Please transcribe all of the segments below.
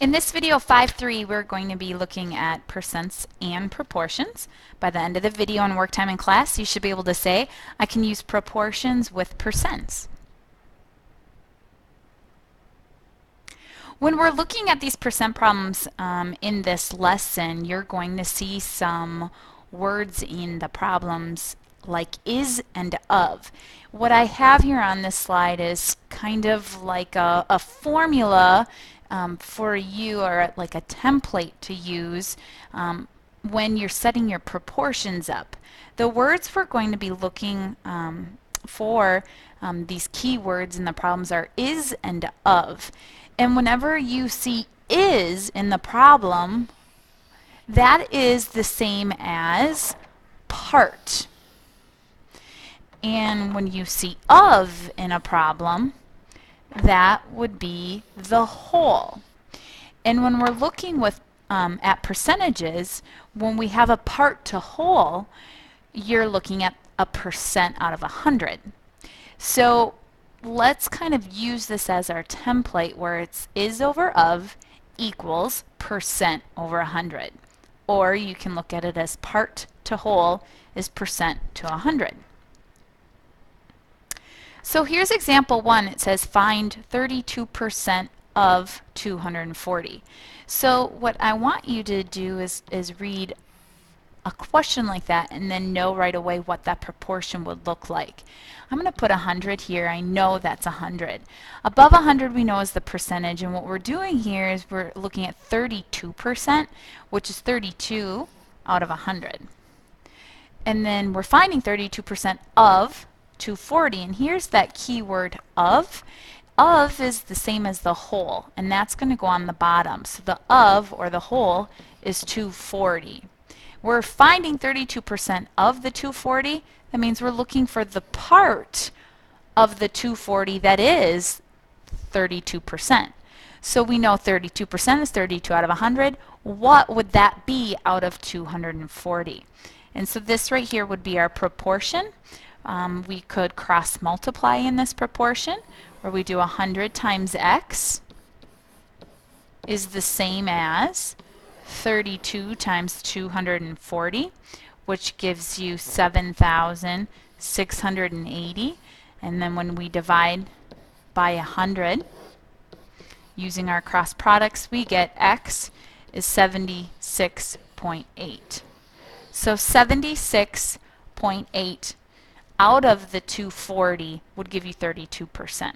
In this video 5.3, we're going to be looking at percents and proportions. By the end of the video and work time in class, you should be able to say, I can use proportions with percents. When we're looking at these percent problems in this lesson, you're going to see some words in the problems like is and of. What I have here on this slide is kind of like a formula for you, or like a template to use when you're setting your proportions up. The words we're going to be looking for, these keywords in the problems, are is and of. And whenever you see is in the problem, that is the same as part. And when you see of in a problem, that would be the whole. And when we're looking with at percentages, when we have a part to whole, you're looking at a percent out of 100. So let's kind of use this as our template, where it's is over of equals percent over 100. Or you can look at it as part to whole is percent to 100. So here's example 1. It says find 32% of 240. So what I want you to do is read a question like that and then know right away what that proportion would look like. I'm going to put 100 here. I know that's 100. Above 100 we know is the percentage, and what we're doing here is we're looking at 32%, which is 32 out of 100. And then we're finding 32% of 240, and here's that keyword of. Of is the same as the whole, and that's going to go on the bottom. So the of, or the whole, is 240. We're finding 32% of the 240. That means we're looking for the part of the 240 that is 32%. So we know 32% is 32 out of 100. What would that be out of 240? And so this right here would be our proportion. We could cross multiply in this proportion, where we do 100 times x is the same as 32 times 240, which gives you 7,680. And then when we divide by 100 using our cross products, we get x is 76.8. So 76.8 out of the 240 would give you 32%.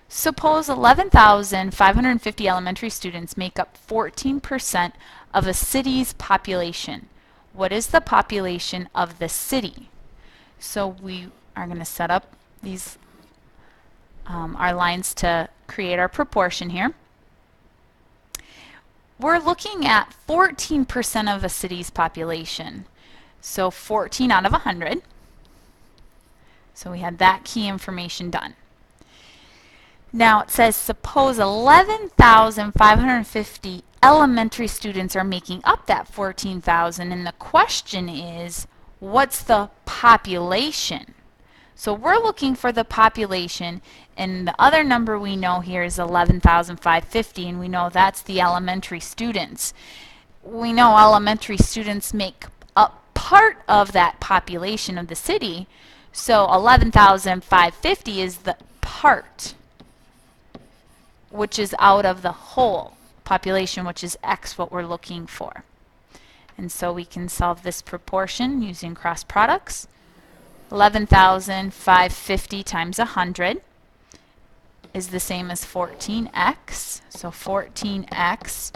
Suppose 11,550 elementary students make up 14% of a city's population. What is the population of the city? So we are going to set up these our lines to create our proportion here. We're looking at 14% of a city's population. So 14 out of 100. So we had that key information done. Now it says suppose 11,550 elementary students are making up that 14,000, and the question is, what's the population? So we're looking for the population, and the other number we know here is 11,550, and we know that's the elementary students. We know elementary students make up part of that population of the city, so 11,550 is the part, which is out of the whole population, which is x, what we're looking for. And so we can solve this proportion using cross products. 11,550 times 100 is the same as 14x. So 14x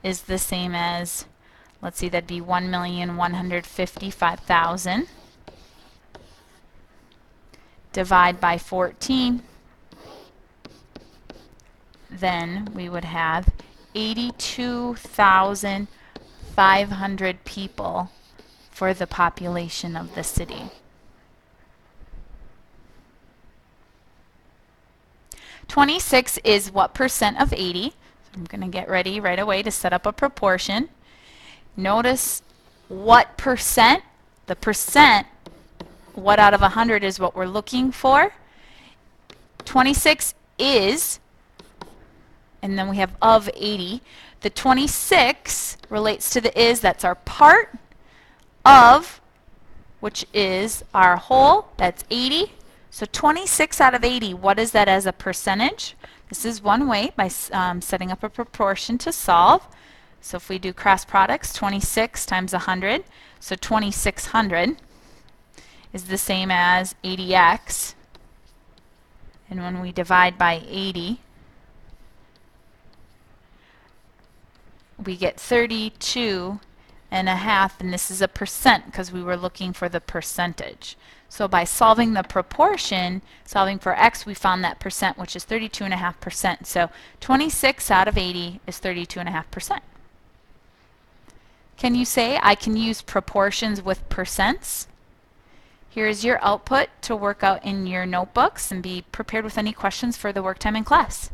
is the same as, let's see, that'd be 1,155,000. Divide by 14. Then we would have 82,500 people for the population of the city. 26 is what percent of 80? I'm going to get ready right away to set up a proportion. Notice what percent, the percent, what out of 100 is what we're looking for. 26 is, and then we have of 80. The 26 relates to the is, that's our part, of, which is our whole, that's 80. So 26 out of 80, what is that as a percentage? This is one way by setting up a proportion to solve. So if we do cross products, 26 times 100, so 2600 is the same as 80x. And when we divide by 80, we get 32 and a half, and this is a percent because we were looking for the percentage. So by solving the proportion, solving for x, we found that percent, which is 32.5%. So 26 out of 80 is 32.5%. Can you say I can use proportions with percents? Here is your output to work out in your notebooks and be prepared with any questions for the work time in class.